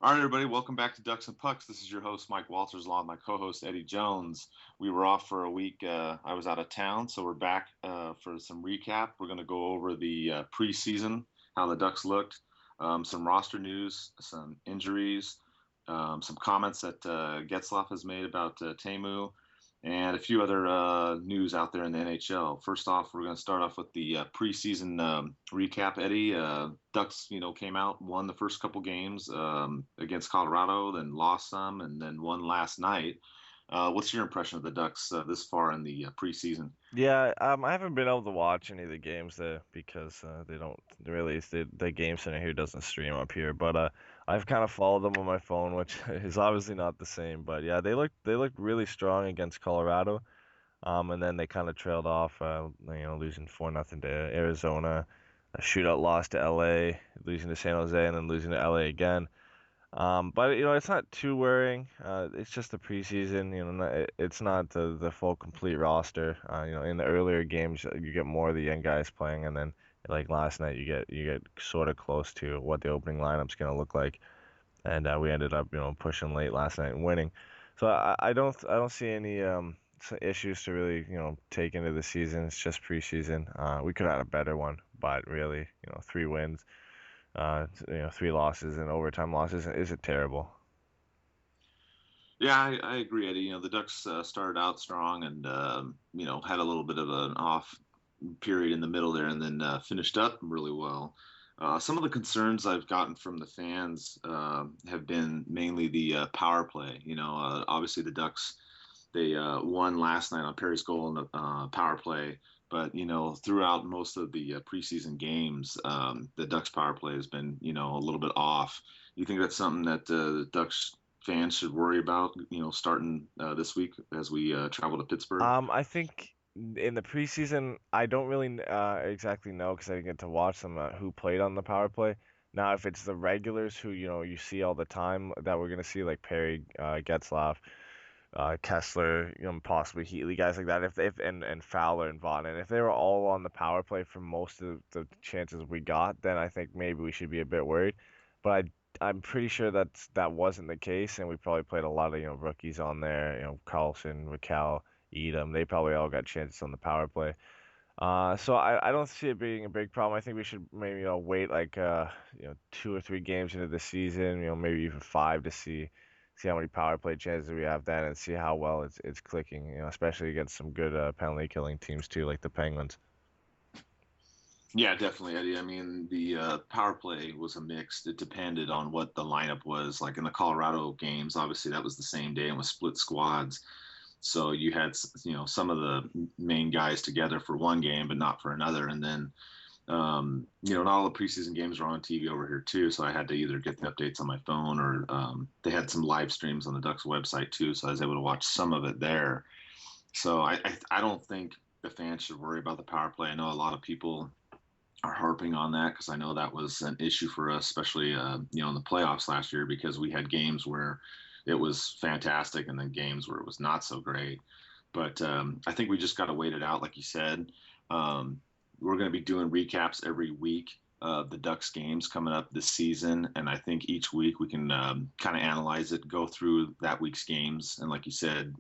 All right, everybody, welcome back to Ducks and Pucks. This is your host, Mike Walters, along with my co-host, Eddy Jones. We were off for a week. I was out of town, so we're back for some recap. We're going to go over the preseason, how the Ducks looked, some roster news, some injuries, some comments that Getzlaf has made about Temu, and a few other news out there in the NHL. First off, we're going to start off with the preseason recap. Eddie, Ducks, came out, won the first couple games against Colorado, then lost some, and then won last night. What's your impression of the Ducks this far in the preseason? Yeah, I haven't been able to watch any of the games there because they don't really the game center here doesn't stream up here. But I've kind of followed them on my phone, which is obviously not the same. But yeah, they looked really strong against Colorado. And then they kind of trailed off, losing 4-0 to Arizona, a shootout loss to LA, losing to San Jose, and then losing to LA again. But it's not too worrying. It's just the preseason. It's not the full complete roster. In the earlier games, you get more of the young guys playing, and then like last night, you get sort of close to what the opening lineup's gonna look like. And we ended up, pushing late last night and winning. So I don't see any issues to really, take into the season. It's just preseason. We could have had a better one, but really, 3 wins, 3 losses and overtime losses isn't terrible. Yeah, I agree, Eddie. The Ducks started out strong and had a little bit of an off period in the middle there, and then finished up really well. Some of the concerns I've gotten from the fans have been mainly the power play. Obviously the Ducks they won last night on Perry's goal in the power play, but throughout most of the preseason games, the Ducks power play has been a little bit off. You think that's something that the Ducks fans should worry about? Starting this week as we travel to Pittsburgh. I think in the preseason, I don't really exactly know because I didn't get to watch them who played on the power play. Now, if it's the regulars who you see all the time that we're gonna see, like Perry, Getzlaf, Kessler, possibly Heatley, guys like that. If and Fowler and Vaughn, and if they were all on the power play for most of the chances we got, then I think maybe we should be a bit worried. But I'm pretty sure that wasn't the case, and we probably played a lot of rookies on there. Carlson, Raquel, Edom. They probably all got chances on the power play. So I don't see it being a big problem. I think we should maybe wait like 2 or 3 games into the season, maybe even 5 to see how many power play chances we have then and see how well it's clicking, especially against some good penalty killing teams too, like the Penguins. Yeah, definitely, Eddie. I mean, the power play was a mix. It depended on what the lineup was. Like in the Colorado games, obviously that was the same day and was split squads. So you had, some of the main guys together for one game, but not for another. And then, not all the preseason games are on TV over here too. So I had to either get the updates on my phone or they had some live streams on the Ducks website too. So I was able to watch some of it there. So I don't think the fans should worry about the power play. I know a lot of people are harping on that because I know that was an issue for us, especially in the playoffs last year because we had games where it was fantastic and then games where it was not so great. But I think we just got to wait it out, like you said. We're going to be doing recaps every week of the Ducks games coming up this season, and I think each week we can kind of analyze it, go through that week's games, and like you said,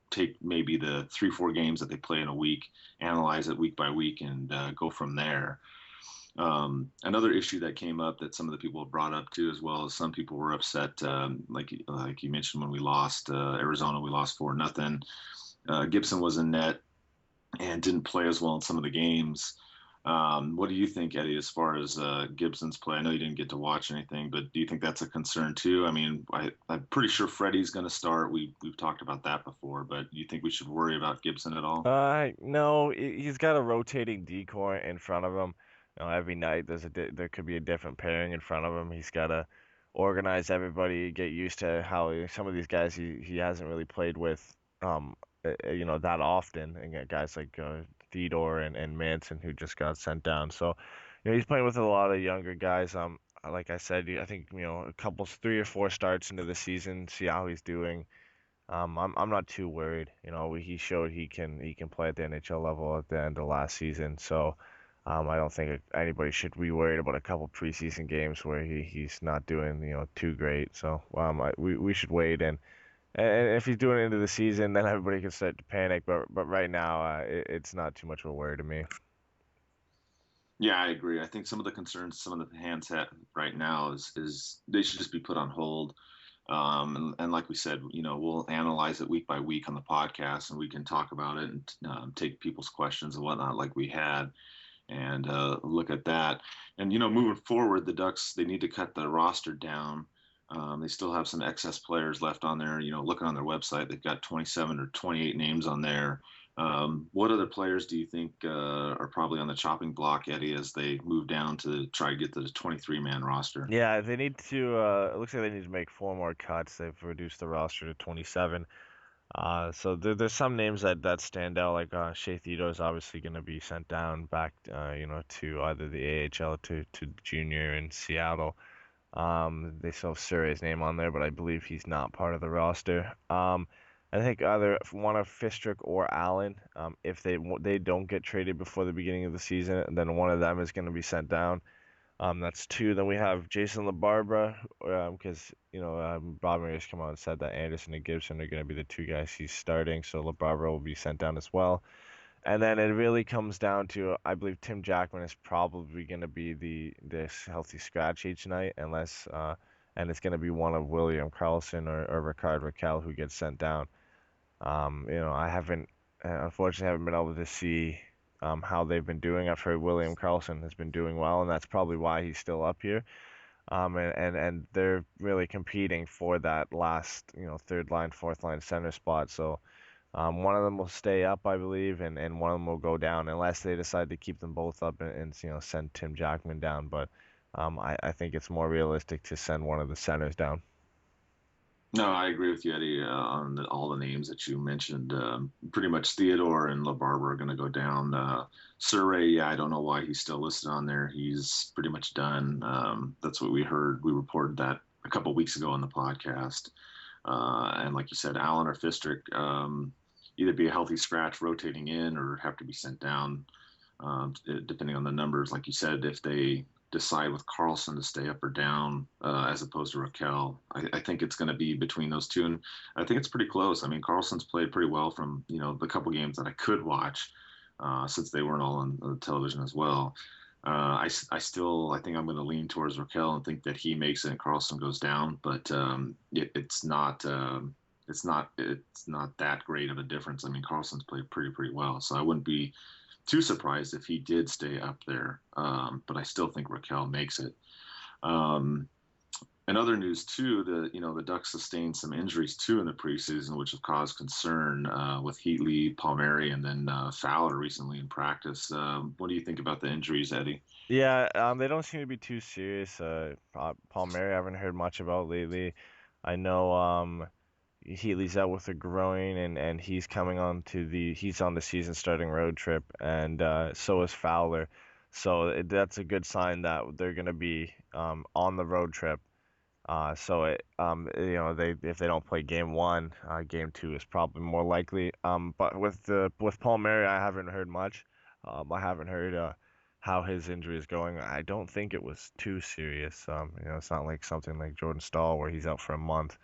take maybe the 3-4 games that they play in a week, analyze it week by week, and go from there. Another issue that came up that some of the people have brought up too, as well as some people were upset, like you mentioned when we lost Arizona, we lost 4-0. Gibson was in net and didn't play as well in some of the games. What do you think, Eddie, as far as Gibson's play? I know you didn't get to watch anything, but do you think that's a concern too? I mean, I'm pretty sure Freddie's going to start. We've talked about that before, but do you think we should worry about Gibson at all? No, he's got a rotating decor in front of him. Every night there could be a different pairing in front of him. He's got to organize everybody, get used to how some of these guys he hasn't really played with, that often. And get guys like Theodore and Manson who just got sent down. So, he's playing with a lot of younger guys. Like I said, I think a couple 3 or 4 starts into the season, see how he's doing. I'm not too worried. He showed he can play at the NHL level at the end of last season. So I don't think anybody should be worried about a couple preseason games where he's not doing too great. So we should wait, and if he's doing it into the season, then everybody can start to panic. But right now, it's not too much of a worry to me. Yeah, I agree. I think some of the concerns some of the fans have right now is they should just be put on hold. And like we said, we'll analyze it week by week on the podcast, and we can talk about it and take people's questions and whatnot, like we had, and look at that. And moving forward, the Ducks they need to cut the roster down. They still have some excess players left on there. Looking on their website, they've got 27 or 28 names on there. What other players do you think are probably on the chopping block, Eddie, as they move down to try to get to the 23-man roster? Yeah, they need to. It looks like they need to make 4 more cuts. They've reduced the roster to 27. So there's some names that stand out. Like Shea Theodore is obviously going to be sent down back, to either the AHL to junior in Seattle. They still have Surrey's name on there, but I believe he's not part of the roster. I think either one of Fistrick or Allen, if they don't get traded before the beginning of the season, then one of them is going to be sent down. That's two. Then we have Jason LaBarbera, because Bob has come out and said that Anderson and Gibson are going to be the two guys he's starting, so LaBarbera will be sent down as well. And then it really comes down to, I believe Tim Jackman is probably going to be this healthy scratch each night, and it's going to be one of William Karlsson or Rickard Rakell who gets sent down. I haven't, unfortunately, haven't been able to see how they've been doing. I've heard William Karlsson has been doing well, and that's probably why he's still up here. And they're really competing for that last, third line, fourth line center spot. So one of them will stay up, I believe, and one of them will go down unless they decide to keep them both up and send Tim Jackman down. But I think it's more realistic to send one of the centers down. No, I agree with you, Eddie, on all the names that you mentioned. Pretty much Theodore and LaBarbera are going to go down. Surrey, yeah, I don't know why he's still listed on there. He's pretty much done. That's what we heard. We reported that a couple of weeks ago on the podcast. And like you said, Allen or Fistrick, either be a healthy scratch rotating in or have to be sent down, depending on the numbers. Like you said, if they decide with Karlsson to stay up or down as opposed to Raquel. I think it's going to be between those two, and I think it's pretty close. I mean, Karlsson's played pretty well from the couple games that I could watch since they weren't all on the television as well. I think I'm going to lean towards Raquel and think that he makes it and Karlsson goes down, but it's not. It's not that great of a difference. I mean, Karlsson's played pretty well, so I wouldn't be too surprised if he did stay up there. But I still think Raquel makes it. Um, and other news too, the Ducks sustained some injuries too in the preseason, which have caused concern with Heatley, Palmieri, and then Fowler recently in practice. What do you think about the injuries, Eddie? Yeah, they don't seem to be too serious. Palmieri, I haven't heard much about lately. I know Heatley's out with a groin, and he's on the season starting road trip, and so is Fowler. So that's a good sign that they're going to be on the road trip. They if they don't play game one, game two is probably more likely. But with Palmieri, I haven't heard much. I haven't heard how his injury is going. I don't think it was too serious. It's not like something like Jordan Staal where he's out for a month.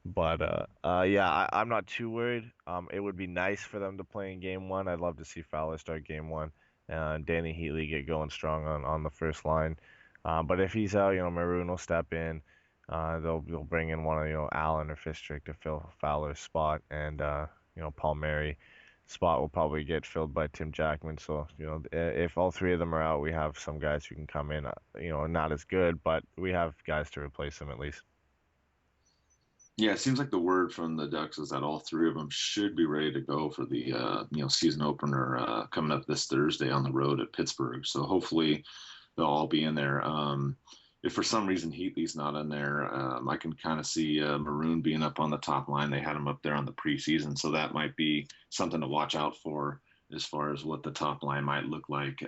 But yeah, I'm not too worried. It would be nice for them to play in game one. I'd love to see Fowler start game one, and Danny Heatley get going strong on the first line. But if he's out, Maroon will step in. They'll bring in one of Allen or Fistrick to fill Fowler's spot, and Palmieri spot will probably get filled by Tim Jackman. So if all three of them are out, we have some guys who can come in. Not as good, but we have guys to replace them at least. Yeah, it seems like the word from the Ducks is that all three of them should be ready to go for the season opener coming up this Thursday on the road at Pittsburgh. So hopefully they'll all be in there. If for some reason Heatley's not in there, I can kind of see Maroon being up on the top line. They had him up there on the preseason, so that might be something to watch out for as far as what the top line might look like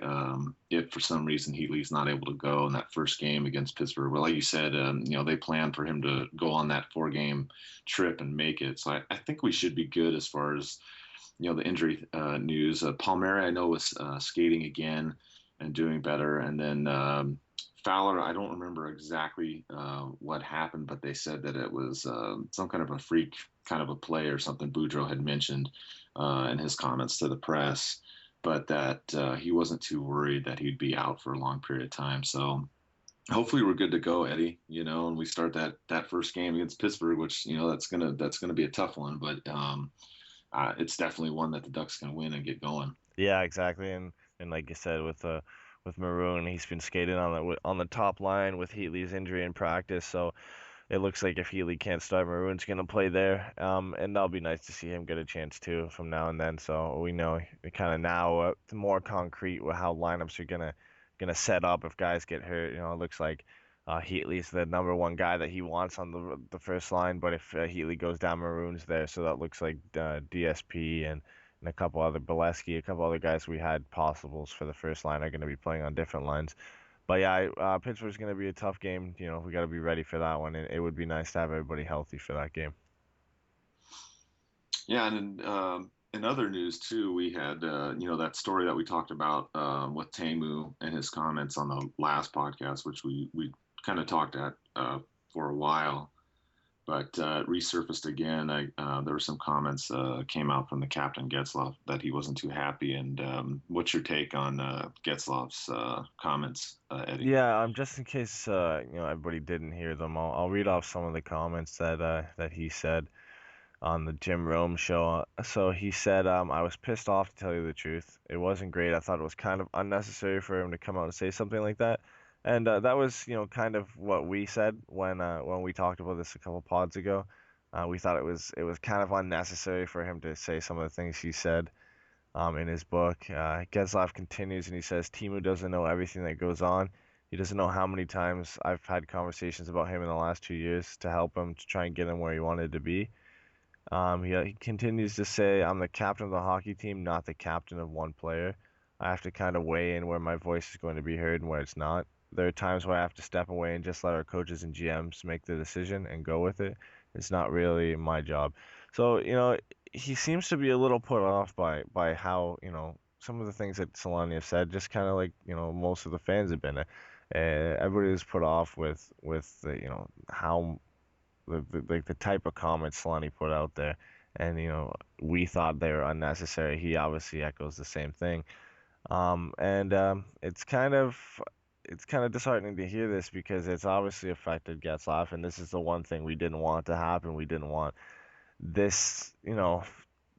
if for some reason Heatley's not able to go in that first game against Pittsburgh. Well, like you said, they plan for him to go on that 4-game trip and make it. So I think we should be good as far as the injury news. Palmieri, I know, was skating again. and doing better. And then Fowler, I don't remember exactly what happened, but they said that it was some kind of a freak kind of a play or something Boudreaux had mentioned in his comments to the press, but that he wasn't too worried that he'd be out for a long period of time. So hopefully we're good to go, Eddie. And we start that first game against Pittsburgh, which that's gonna be a tough one, but it's definitely one that the Ducks can win and get going. Yeah, exactly. And like you said, with Maroon, he's been skating on the top line with Heatley's injury in practice. So it looks like if Healy can't start, Maroon's gonna play there. And that'll be nice to see him get a chance too from now and then. So we know kind of now more concrete with how lineups are gonna set up if guys get hurt. It looks like Heatley's the number one guy that he wants on the first line. But if Healy goes down, Maroon's there. So that looks like DSP and a couple other Bolesky, a couple other guys we had possibles for the first line are going to be playing on different lines. But yeah, Pittsburgh's going to be a tough game. We got to be ready for that one. And it would be nice to have everybody healthy for that game. Yeah, and in other news too, we had that story that we talked about with Tamu and his comments on the last podcast, which we kind of talked at for a while, but resurfaced again. There were some comments came out from the captain Getzlaf that he wasn't too happy. And what's your take on Getzlaf's comments, Eddie? Yeah, just in case everybody didn't hear them, I'll read off some of the comments that he said on the Jim Rome show. So he said, I was pissed off to tell you the truth. It wasn't great. I thought it was kind of unnecessary for him to come out and say something like that. And that was, kind of what we said when we talked about this a couple pods ago. We thought it was kind of unnecessary for him to say some of the things he said in his book. Getzlaf continues and he says, Timu doesn't know everything that goes on. He doesn't know how many times I've had conversations about him in the last 2 years to help him to try and get him where he wanted to be. He continues to say, I'm the captain of the hockey team, not the captain of one player. I have to kind of weigh in where my voice is going to be heard and where it's not. There are times where I have to step away and just let our coaches and GMs make the decision and go with it. It's not really my job. So, he seems to be a little put off by how, some of the things that Solani has said, just kind of like, most of the fans have been. Everybody was put off with how like the type of comments Solani put out there, and we thought they were unnecessary. He obviously echoes the same thing, and it's kind of disheartening to hear this because it's obviously affected Getzlaf, and this is the one thing we didn't want to happen. We didn't want this,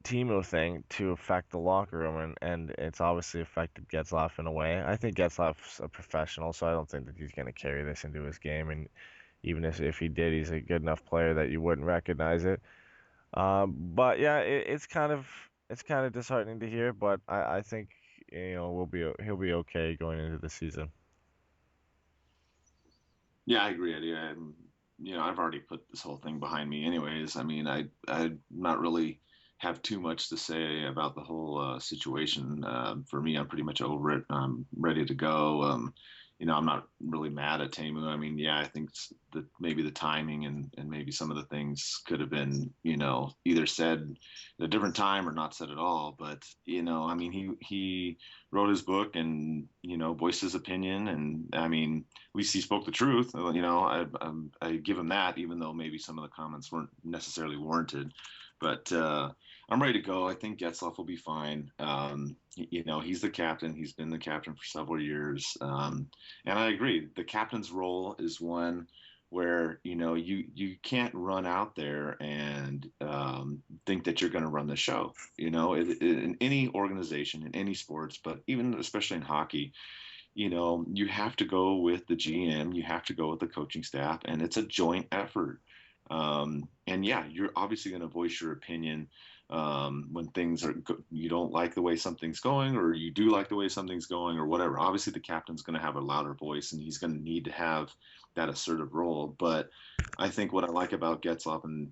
Timo thing to affect the locker room, and it's obviously affected Getzlaf in a way. I think Getzlaf's a professional, so I don't think that he's going to carry this into his game, and even if he did, he's a good enough player that you wouldn't recognize it. But yeah, it's kind of disheartening to hear, but I think he'll be okay going into the season. Yeah, I agree, Eddie. I've already put this whole thing behind me, anyways. I mean, I not really have too much to say about the whole situation. For me, I'm pretty much over it. I'm ready to go. I'm not really mad at Tamu. I mean, yeah, I think that maybe the timing and maybe some of the things could have been, either said at a different time or not said at all. But I mean, he wrote his book and voiced his opinion, and I mean, at least he spoke the truth. I give him that, even though maybe some of the comments weren't necessarily warranted. But I'm ready to go. I think Getzlaf will be fine. He's the captain. He's been the captain for several years. And I agree. The captain's role is one where you can't run out there and think that you're going to run the show. In any organization, in any sports, but even especially in hockey, you have to go with the GM, you have to go with the coaching staff, and it's a joint effort. And yeah, you're obviously going to voice your opinion when you don't like the way something's going, or you do like the way something's going, or whatever. Obviously, the captain's going to have a louder voice, and he's going to need to have that assertive role. But I think what I like about Getzlaf and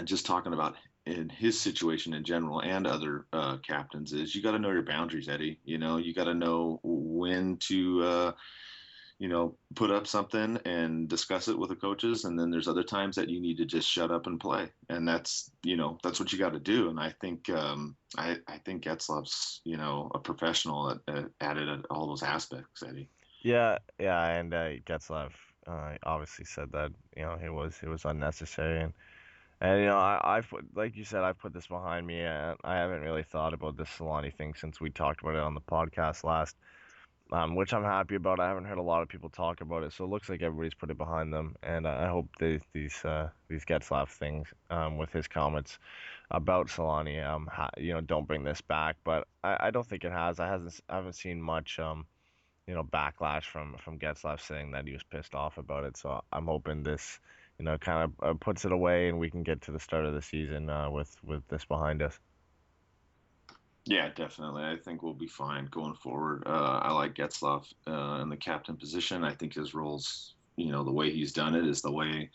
just talking about in his situation in general and other captains is you got to know your boundaries, Eddie. You got to know when to put up something and discuss it with the coaches. And then there's other times that you need to just shut up and play. And that's what you got to do. And I think, I think Getzlaf's, a professional at it at all those aspects, Eddie. Yeah, yeah, and Getzlav obviously said that it was unnecessary, and like you said, I put this behind me, and I haven't really thought about this Solani thing since we talked about it on the podcast last, which I'm happy about. I haven't heard a lot of people talk about it, so it looks like everybody's put it behind them, and I hope these Getzlav things with his comments about Solani don't bring this back, but I don't think it has. I haven't seen much backlash from Getzlaf saying that he was pissed off about it. So I'm hoping this, kind of puts it away and we can get to the start of the season with this behind us. Yeah, definitely. I think we'll be fine going forward. I like Getzlaf in the captain position. I think his roles, the way he's done it is the way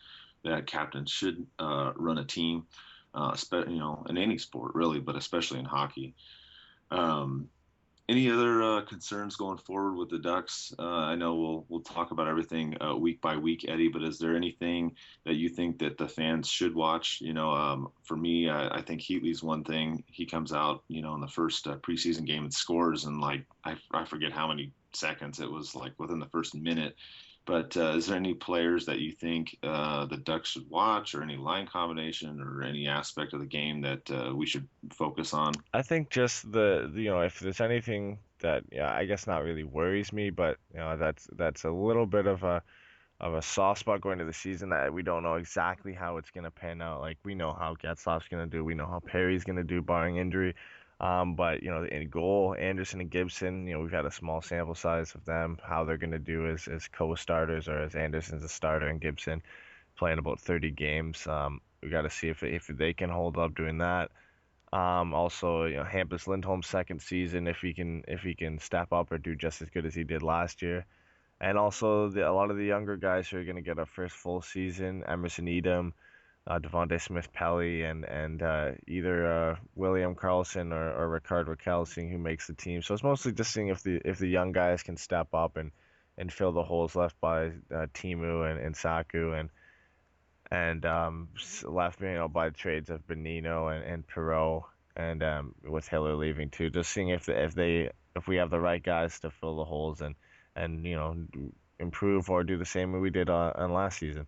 that captain should run a team, in any sport really, but especially in hockey. Um, any other concerns going forward with the Ducks? I know we'll talk about everything week by week, Eddie. But is there anything that you think that the fans should watch? For me, I think Heatley's one thing. He comes out, in the first preseason game and scores, and like I forget how many seconds it was, like within the first minute. But is there any players that you think the Ducks should watch, or any line combination, or any aspect of the game that we should focus on? I think just if there's anything that, yeah, I guess not really worries me, but that's a little bit of a soft spot going to the season that we don't know exactly how it's gonna pan out. Like we know how Getzlaf's gonna do, we know how Perry's gonna do, barring injury. But in goal, Anderson and Gibson, we've had a small sample size of them. How they're gonna do as co-starters, or as Anderson's a starter and Gibson playing about 30 games. We got to see if they can hold up doing that. Also, Hampus Lindholm's second season, if he can step up or do just as good as he did last year. And also a lot of the younger guys who are going to get a first full season, Emerson Edom, Devontae Smith-Pelly, and either William Karlsson or Ricard Raquel, seeing who makes the team. So it's mostly just seeing if the young guys can step up and fill the holes left by Timu and Saku and left by the trades of Benino and Perot, and with Hiller leaving too. Just seeing if we have the right guys to fill the holes and improve or do the same way we did on last season.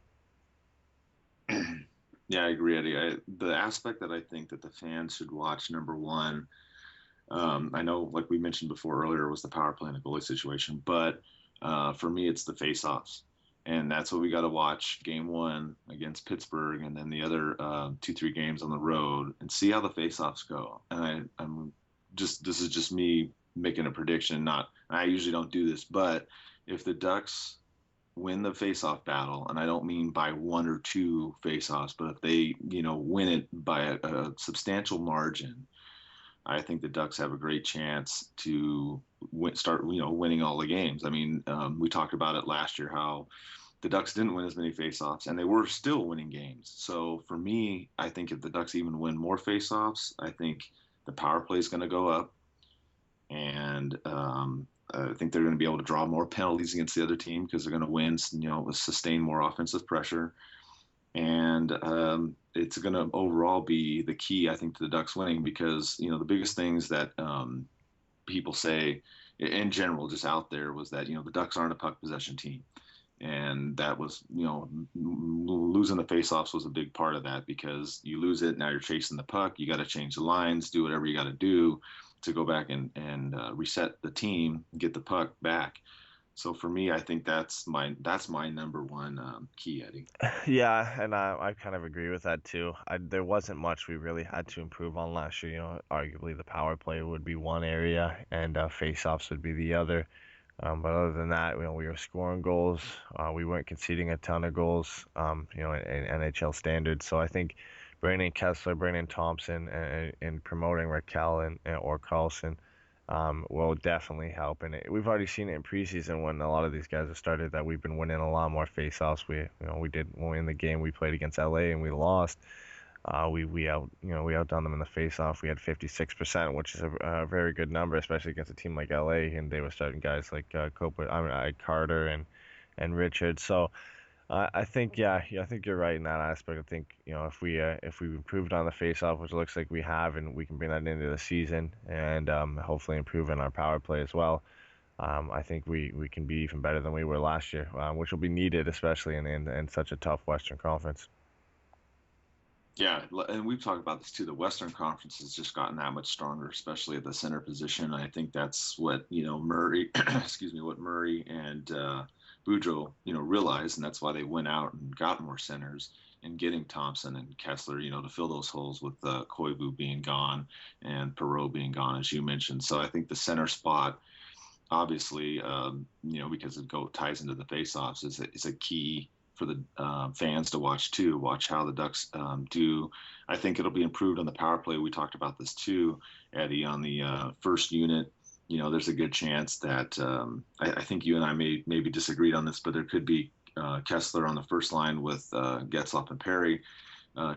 Yeah, I agree, Eddie. The aspect that I think that the fans should watch, number one, I know, like we mentioned before earlier, was the power play and the goalie situation, but for me, it's the face-offs, and that's what we got to watch. Game one against Pittsburgh, and then the other 2, 3 games on the road, and see how the face-offs go. And I'm this is just me making a prediction. Not, I usually don't do this, but if the Ducks win the face-off battle, and I don't mean by 1 or 2 face-offs, but if they, win it by a substantial margin, I think the Ducks have a great chance to start, winning all the games. I mean, we talked about it last year how the Ducks didn't win as many faceoffs, and they were still winning games. So for me, I think if the Ducks even win more faceoffs, I think the power play is going to go up, and I think they're going to be able to draw more penalties against the other team because they're going to win, sustain more offensive pressure. And it's going to overall be the key, I think, to the Ducks winning because, the biggest things that people say in general, just out there, was that, the Ducks aren't a puck possession team. And that was, losing the faceoffs was a big part of that because you lose it. Now you're chasing the puck. You got to change the lines, do whatever you got to do to go back and reset the team, get the puck back. So for me, I think that's my number one key, Eddie. Yeah, and I kind of agree with that too. There wasn't much we really had to improve on last year. Arguably the power play would be one area, and face-offs would be the other. But other than that, we were scoring goals. We weren't conceding a ton of goals, in NHL standards. So I think bringing in Kessler, bringing in Thompson, and promoting Raquel or Carlson will definitely help. And we've already seen it in preseason when a lot of these guys have started that we've been winning a lot more faceoffs. We did in the game we played against LA and we lost. We outdone them in the faceoff. We had 56%, which is a very good number, especially against a team like LA. And they were starting guys like Carter and Richard. So I think yeah, I think you're right in that aspect. I think if we improved on the face-off, which looks like we have, and we can bring that into the season, and hopefully improve in our power play as well. I think we can be even better than we were last year, which will be needed, especially in such a tough Western Conference. Yeah, and we've talked about this too. The Western Conference has just gotten that much stronger, especially at the center position. I think that's what Murray, excuse me, what Murray and Boudreaux realized, and that's why they went out and got more centers and getting Thompson and Kessler, to fill those holes with Koivu being gone and Perot being gone, as you mentioned. So I think the center spot, obviously, because ties into the faceoffs, is a key for the fans to watch too. Watch how the Ducks do. I think it'll be improved on the power play. We talked about this too, Eddie, on the first unit. There's a good chance that I think you and I maybe disagreed on this, but there could be Kessler on the first line with Getzlaf and Perry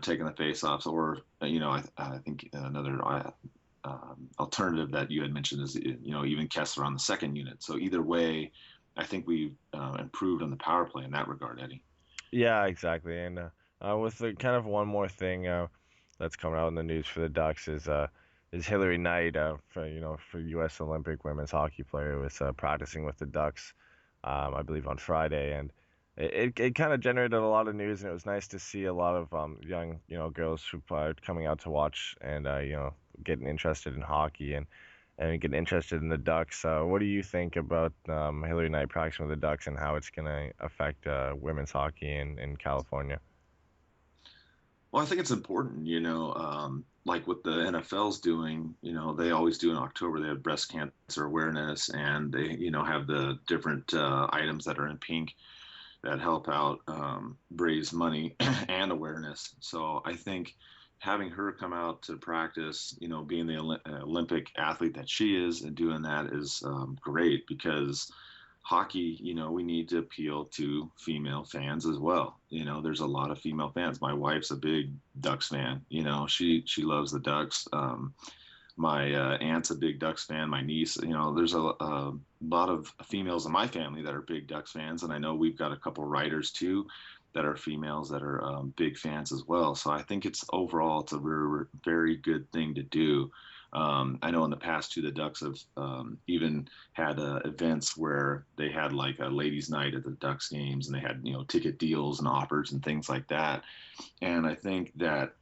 taking the faceoffs, or I think another alternative that you had mentioned is even Kessler on the second unit. So either way, I think we've improved on the power play in that regard, Eddie. Yeah, exactly. And with the kind of one more thing that's coming out in the news for the Ducks is Hilary Knight, for U.S. Olympic women's hockey player, who was practicing with the Ducks, I believe on Friday, and it kind of generated a lot of news, and it was nice to see a lot of young girls who are coming out to watch and getting interested in hockey and getting interested in the Ducks. What do you think about Hilary Knight practicing with the Ducks and how it's going to affect women's hockey in California? Well, I think it's important, like what the NFL's doing, they always do in October. They have breast cancer awareness, and they, have the different items that are in pink that help out raise money and awareness. So I think having her come out to practice, being the Olympic athlete that she is and doing that is great, because hockey, we need to appeal to female fans as well. There's a lot of female fans. My wife's a big Ducks fan. She loves the Ducks. My aunt's a big Ducks fan. My niece, there's a lot of females in my family that are big Ducks fans, and I know we've got a couple writers too that are females that are big fans as well. So I think it's a very, very good thing to do. I know in the past too, the Ducks have even had events where they had like a ladies' night at the Ducks games, and they had ticket deals and offers and things like that. And I think that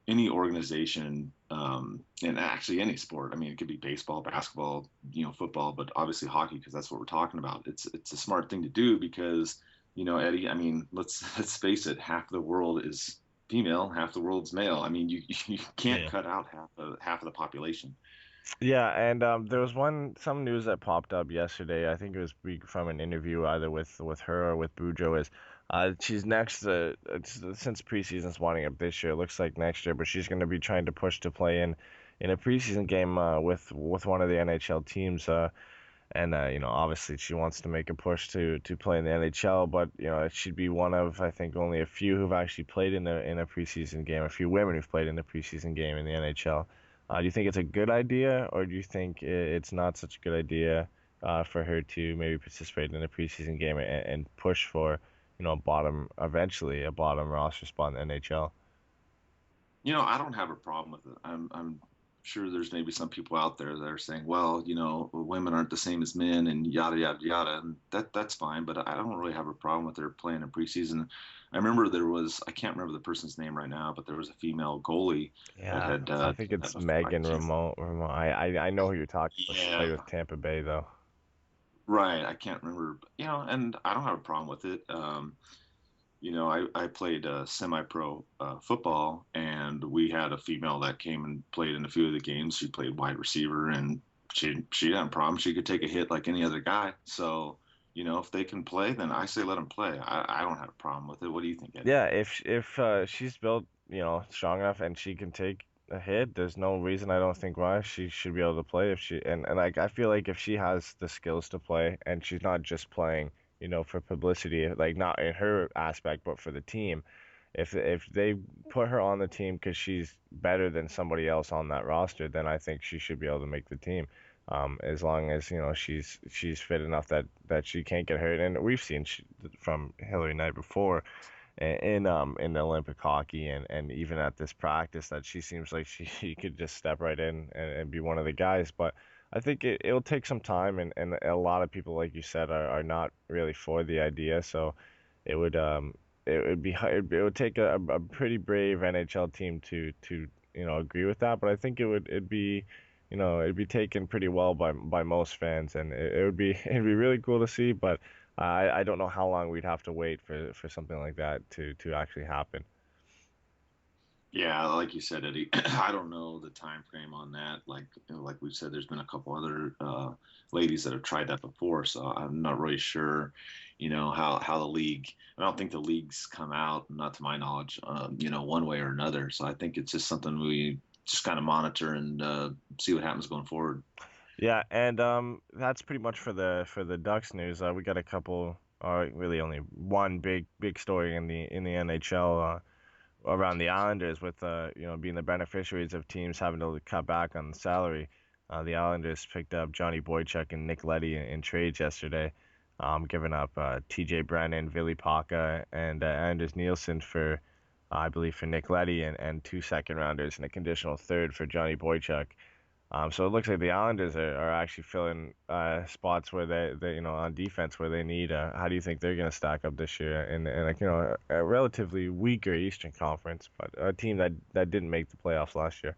any organization, and actually any sport. I mean, it could be baseball, basketball, football, but obviously hockey, because that's what we're talking about. It's a smart thing to do because, Eddie. I mean, let's face it. Half the world is female, half the world's male. I mean, you can't Yeah. cut out half of the population. Yeah, and there was some news that popped up yesterday. I think it was from an interview either with her or with Bujo. Is she's next since preseason's winding up this year. It looks like next year, but she's going to be trying to push to play in a preseason game with one of the NHL teams. And obviously she wants to make a push to play in the NHL, but it should be one of, I think, only a few who've actually played in a preseason game, a few women who've played in a preseason game in the NHL. Do you think it's a good idea, or do you think it's not such a good idea for her to maybe participate in a preseason game and push for, eventually a bottom roster spot in the NHL? I don't have a problem with it. I'm sure there's maybe some people out there that are saying, well, women aren't the same as men and yada yada yada, and that's fine. But I don't really have a problem with her playing in preseason. I remember I can't remember the person's name right now, but there was a female goalie that Yeah, had I think done that it's before. I Megan can't. Ramon. I know who you're talking about. She played Yeah, with Tampa Bay though. right. I can't remember. And I don't have a problem with it. I played semi-pro football, and we had a female that came and played in a few of the games. She played wide receiver, and she didn't have a problem. She could take a hit like any other guy. So, if they can play, then I say let them play. I don't have a problem with it. What do you think, Eddie? Yeah, if she's built, strong enough and she can take a hit, there's no reason I don't think why she should be able to play if she and like I feel like if she has the skills to play and she's not just playing, for publicity, like not in her aspect, but for the team. If they put her on the team because she's better than somebody else on that roster, then I think she should be able to make the team. as long as she's fit enough that she can't get hurt. And we've seen from Hilary Knight before in the Olympic hockey and even at this practice that she seems like she could just step right in and be one of the guys. But I think it'll take some time, and a lot of people, like you said, are not really for the idea. So it would it would take a pretty brave NHL team to agree with that. But I think it'd be it'd be taken pretty well by most fans, and it would be it'd be really cool to see. But I don't know how long we'd have to wait for something like that to actually happen. Yeah, like you said, Eddie, I don't know the time frame on that. Like we said, there's been a couple other ladies that have tried that before, so I'm not really sure, how the league. I don't think the leagues come out, not to my knowledge, one way or another. So I think it's just something we just kind of monitor and see what happens going forward. Yeah, and that's pretty much for the Ducks news. We got a couple, or really only one big story in the NHL. Around the Islanders with being the beneficiaries of teams having to cut back on the salary. The Islanders picked up Johnny Boychuk and Nick Leddy in trades yesterday, giving up T.J. Brennan, Vili Paca, and Anders Nielsen for I believe for Nick Leddy and two second rounders and a conditional third for Johnny Boychuk. So it looks like the Islanders are actually filling spots where they on defense where they need. How do you think they're going to stack up this year in like a relatively weaker Eastern Conference, but a team that didn't make the playoffs last year?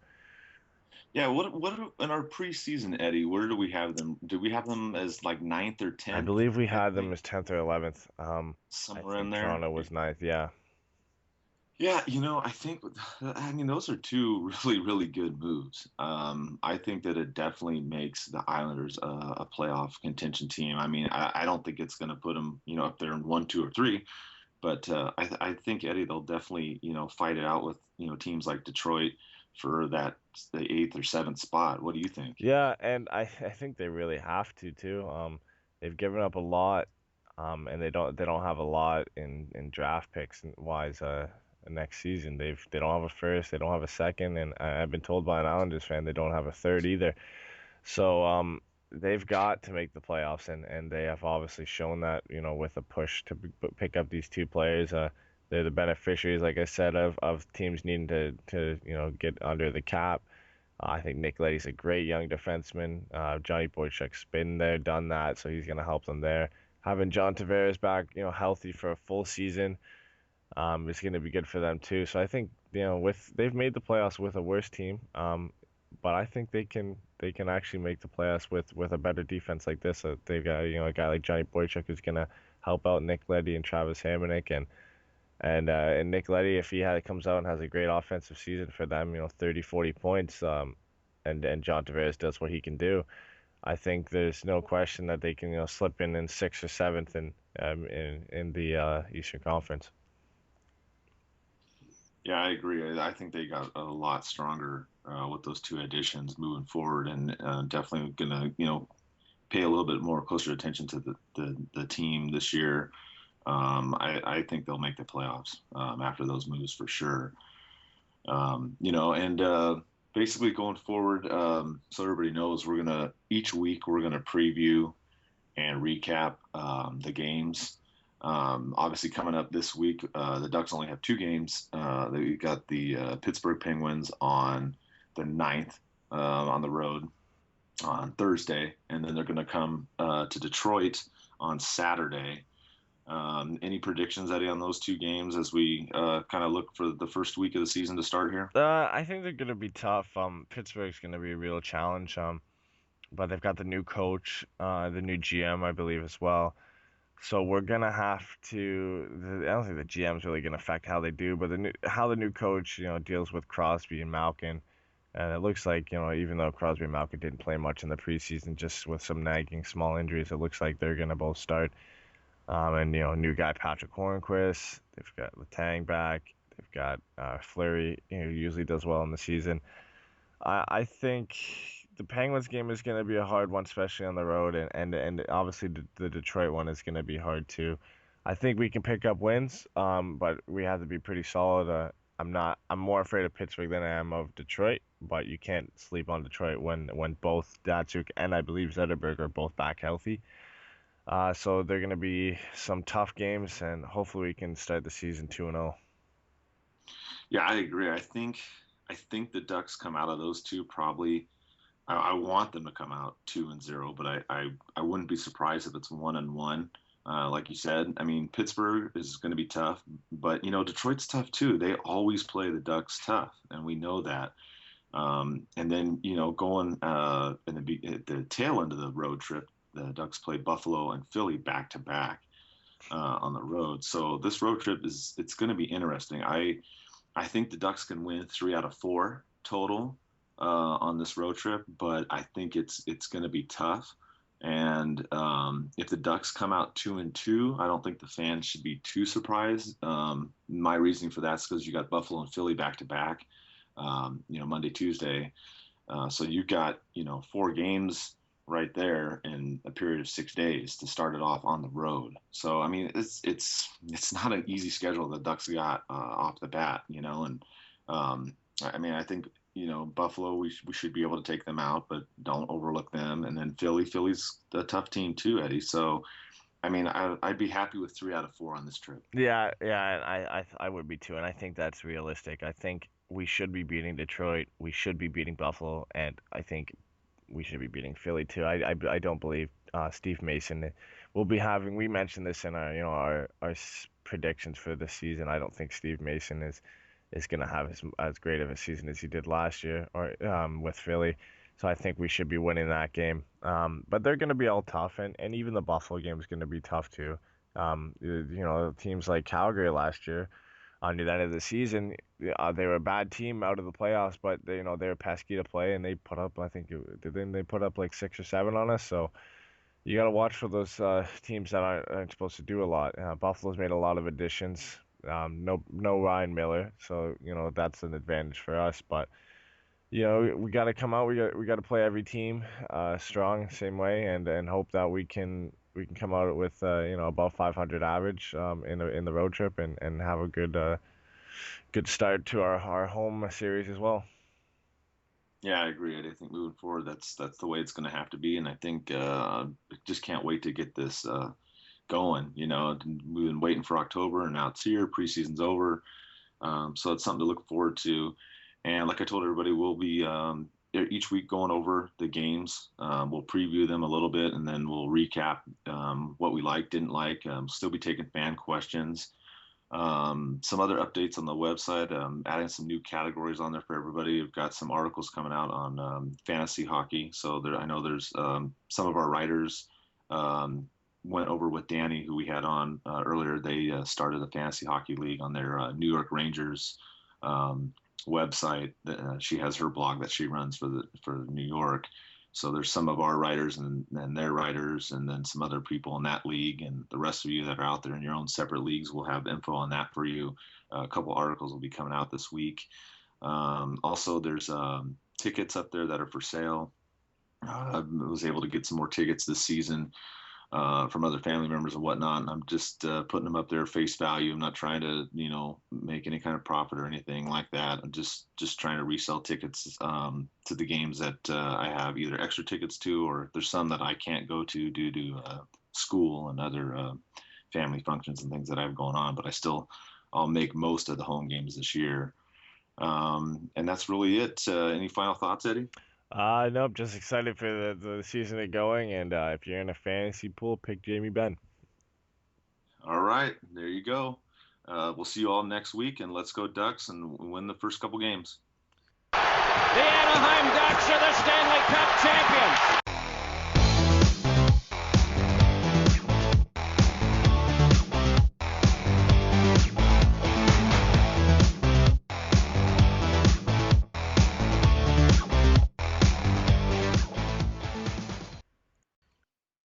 Yeah, in our preseason, Eddie? Where do we have them? Do we have them as like ninth or I tenth? believe we I had them think as 10th or 11th. I somewhere in think there. Toronto was ninth. Yeah, Yeah, I think, I mean, those are two really, really good moves. I think that it definitely makes the Islanders a playoff contention team. I mean, I don't think it's going to put them, up there in one, two, or three, but I think Eddie, they'll definitely, fight it out with, teams like Detroit for the eighth or seventh spot. What do you think? yeah, and I think they really have to too. They've given up a lot, and they don't have a lot in draft picks wise. Next season they don't have a first, they don't have a second, and I've been told by an Islanders fan they don't have a third either. So they've got to make the playoffs, and they have obviously shown that with a push to pick up these two players. They're the beneficiaries, like I said, of teams needing to get under the cap. I think Nick Leddy's a great young defenseman. Johnny Boychuk's been there, done that, so he's going to help them there. Having John Tavares back, healthy for a full season, is going to be good for them too. So I think with they've made the playoffs with a worse team, but I think they can actually make the playoffs with a better defense like this. They've got a guy like Johnny Boychuk who's going to help out Nick Leddy and Travis Hamonic and Nick Leddy, if comes out and has a great offensive season for them, 30, 40 points, and John Tavares does what he can do, I think there's no question that they can, slip in sixth or seventh in the Eastern Conference. Yeah, I agree. I think they got a lot stronger with those two additions moving forward, and definitely gonna, pay a little bit more closer attention to the team this year. I think they'll make the playoffs after those moves for sure. And basically going forward, so everybody knows, each week we're gonna preview and recap the games. Obviously, coming up this week, the Ducks only have two games. They got the Pittsburgh Penguins on the 9th on the road on Thursday, and then they're going to come to Detroit on Saturday. Any predictions, Eddie, on those two games as we kind of look for the first week of the season to start here? I think they're gonna be tough. Pittsburgh's gonna be a real challenge. But they've got the new coach, the new GM, I believe, as well. So we're gonna have to. I don't think the GM's really gonna affect how they do, but how the new coach, deals with Crosby and Malkin, and it looks like, even though Crosby and Malkin didn't play much in the preseason, just with some nagging small injuries, it looks like they're gonna both start. And new guy Patrick Hornquist. They've got Letang back. They've got Fleury, who usually does well in the season. I think the Penguins game is going to be a hard one, especially on the road, and obviously the Detroit one is going to be hard too. I think we can pick up wins, but we have to be pretty solid. I'm more afraid of Pittsburgh than I am of Detroit, but you can't sleep on Detroit when both Datsuk and I believe Zetterberg are both back healthy. So they're going to be some tough games, and hopefully we can start the season 2-0. Yeah, I agree. I think the Ducks come out of those two probably. I want them to come out 2-0, but I wouldn't be surprised if it's 1-1. Like you said, I mean Pittsburgh is going to be tough, but Detroit's tough too. They always play the Ducks tough, and we know that. And then going at the tail end of the road trip, the Ducks play Buffalo and Philly back to back on the road. So this road trip it's going to be interesting. I think the Ducks can win 3 out of 4 total on this road trip, but I think it's going to be tough. And if the Ducks come out 2-2, I don't think the fans should be too surprised. My reasoning for that is because you got Buffalo and Philly back to back, Monday, Tuesday. So you got 4 games right there in a period of 6 days to start it off on the road. So I mean, it's not an easy schedule the Ducks got off the bat, and I mean, I think Buffalo we should be able to take them out, but don't overlook them. And then Philly's a tough team too, Eddie. So I mean, I'd be happy with 3 out of 4 on this trip. Yeah, yeah, I would be too, and I think that's realistic. I think we should be beating Detroit, we should be beating Buffalo, and I think we should be beating Philly too. I don't believe Steve Mason will be having. We mentioned this in our predictions for this season. I don't think Steve Mason is going to have as great of a season as he did last year or with Philly. So I think we should be winning that game. But they're going to be all tough, and even the Buffalo game is going to be tough too. Teams like Calgary last year, near the end of the season, they were a bad team out of the playoffs, but they were pesky to play, and they put up, I think, they put up like 6 or 7 on us. So you got to watch for those teams that aren't supposed to do a lot. Buffalo's made a lot of additions. No Ryan Miller, so that's an advantage for us. But we got to come out. We got to play every team strong, same way, and hope that we can come out with above 500 average in the road trip and have a good start to our home series as well. Yeah, I agree. I think moving forward, that's the way it's going to have to be, and I think just can't wait to get this going. We've been waiting for October, and now it's here. Preseason's over, so it's something to look forward to. And like I told everybody, we'll be each week going over the games. We'll preview them a little bit, and then we'll recap what we liked, didn't like. Still be taking fan questions. Some other updates on the website, adding some new categories on there for everybody. We've got some articles coming out on fantasy hockey. So I know there's some of our writers went over with Danny, who we had on earlier. They started a fantasy hockey league on their New York Rangers website. She has her blog that she runs for New York. So there's some of our writers and their writers, and then some other people in that league, and the rest of you that are out there in your own separate leagues will have info on that for you. A couple articles will be coming out this week. Also, there's tickets up there that are for sale. I was able to get some more tickets this season from other family members and whatnot. And I'm just putting them up there face value. I'm not trying to, make any kind of profit or anything like that. I'm just trying to resell tickets to the games that I have either extra tickets to, or there's some that I can't go to due to school and other family functions and things that I have going on. But I'll make most of the home games this year. And that's really it. Any final thoughts, Eddie? Nope, just excited for the season to going, and if you're in a fantasy pool, pick Jamie Benn. All right, there you go. We'll see you all next week, and let's go Ducks and win the first couple games. The Anaheim Ducks are the Stanley Cup champions.